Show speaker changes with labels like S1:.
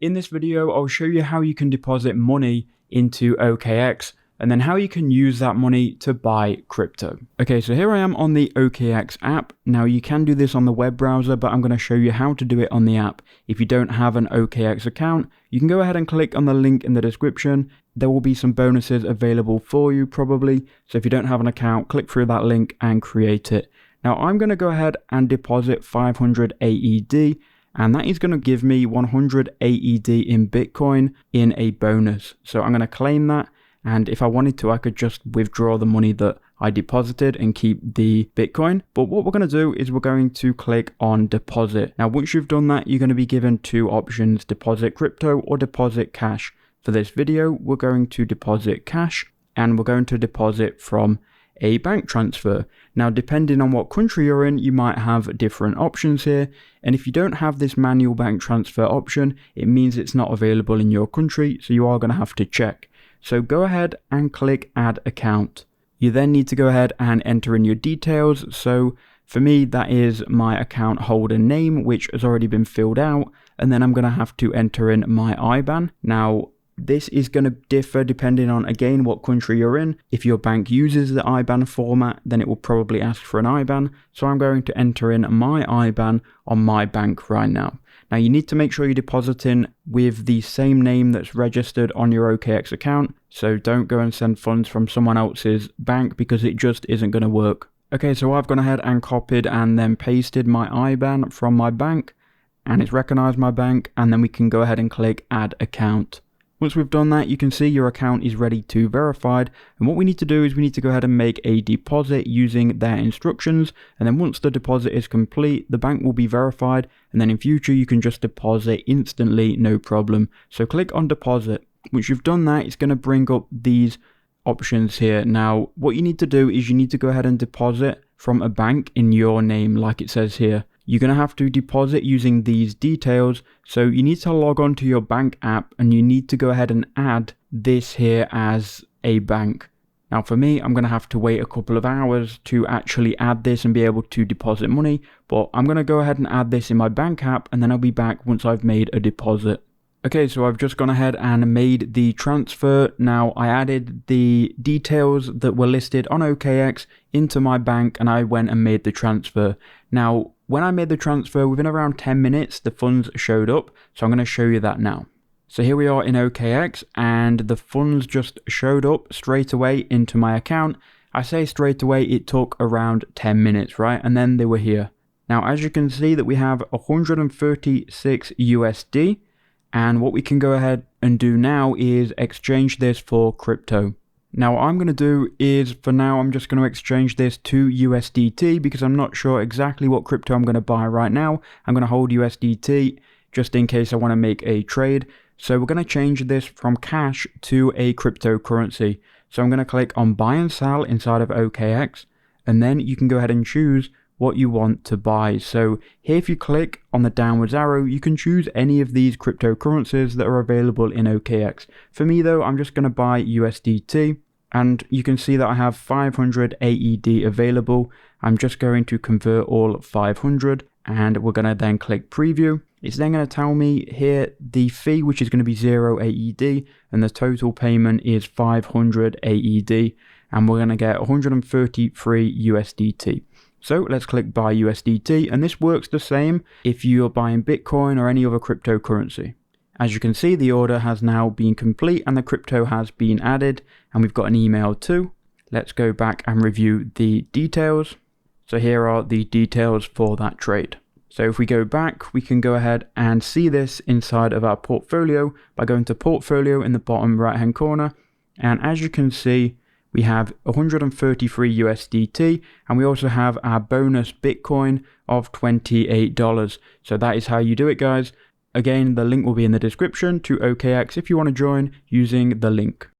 S1: In this video, I'll show you how you can deposit money into OKX and then how you can use that money to buy crypto. Okay, so here I am on the OKX app. Now you can do this on the web browser, but I'm going to show you how to do it on the app. If you don't have an OKX account, you can go ahead and click on the link in the description. There will be some bonuses available for you probably. So if you don't have an account, click through that link and create it. Now I'm going to go ahead and deposit 500 AED. And that is going to give me 100 AED in Bitcoin in a bonus. So I'm going to claim that. And if I wanted to, I could just withdraw the money that I deposited and keep the Bitcoin. But what we're going to do is we're going to click on deposit. Now, once you've done that, you're going to be given two options, deposit crypto or deposit cash. For this video, we're going to deposit cash and we're going to deposit from a bank transfer. Now, depending on what country you're in, you might have different options here. And if you don't have this manual bank transfer option, it means it's not available in your country. So you are going to have to check. So go ahead and click add account. You then need to go ahead and enter in your details. So for me, that is my account holder name, which has already been filled out. And then I'm going to have to enter in my IBAN. Now, this is going to differ depending on, again, what country you're in. If your bank uses the IBAN format, then it will probably ask for an IBAN. So I'm going to enter in my IBAN on my bank right now. Now you need to make sure you're depositing with the same name that's registered on your OKX account. So don't go and send funds from someone else's bank because it just isn't going to work. Okay, so I've gone ahead and copied and then pasted my IBAN from my bank and it's recognized my bank, and then we can go ahead and click add account. Once we've done that, you can see your account is ready to verified. And what we need to do is we need to go ahead and make a deposit using their instructions. And then once the deposit is complete, the bank will be verified. And then in future, you can just deposit instantly, no problem. So click on deposit. Once you've done that, it's going to bring up these options here. Now, what you need to do is you need to go ahead and deposit from a bank in your name, like it says here. You're going to have to deposit using these details. So you need to log on to your bank app and you need to go ahead and add this here as a bank. Now for me, I'm going to have to wait a couple of hours to actually add this and be able to deposit money. But I'm going to go ahead and add this in my bank app and then I'll be back once I've made a deposit. Okay, so I've just gone ahead and made the transfer. Now I added the details that were listed on OKX into my bank and I went and made the transfer. Now, when I made the transfer, within around 10 minutes, the funds showed up. So I'm going to show you that now. So here we are in OKX and the funds just showed up straight away into my account. I say straight away, it took around 10 minutes, right? And then they were here. Now, as you can see that we have 136 USD. And what we can go ahead and do now is exchange this for crypto. Now what I'm going to do is, for now, I'm just going to exchange this to USDT because I'm not sure exactly what crypto I'm going to buy right now. I'm going to hold USDT just in case I want to make a trade. So we're going to change this from cash to a cryptocurrency. So I'm going to click on buy and sell inside of OKX, and then you can go ahead and choose what you want to buy. So here, if you click on the downwards arrow, you can choose any of these cryptocurrencies that are available in OKX. For me though, I'm just going to buy USDT, and you can see that I have 500 AED available. I'm just going to convert all 500 and we're going to then click preview. It's then going to tell me here the fee, which is going to be 0 AED, and the total payment is 500 AED, and we're going to get 133 USDT. So let's click buy USDT, and this works the same if you're buying Bitcoin or any other cryptocurrency. As you can see, the order has now been complete and the crypto has been added, and we've got an email too. Let's go back and review the details. So here are the details for that trade. So if we go back, we can go ahead and see this inside of our portfolio by going to portfolio in the bottom right hand corner. And as you can see, we have 133 USDT, and we also have our bonus Bitcoin of $28. So that is how you do it, guys. Again, the link will be in the description to OKX if you want to join using the link.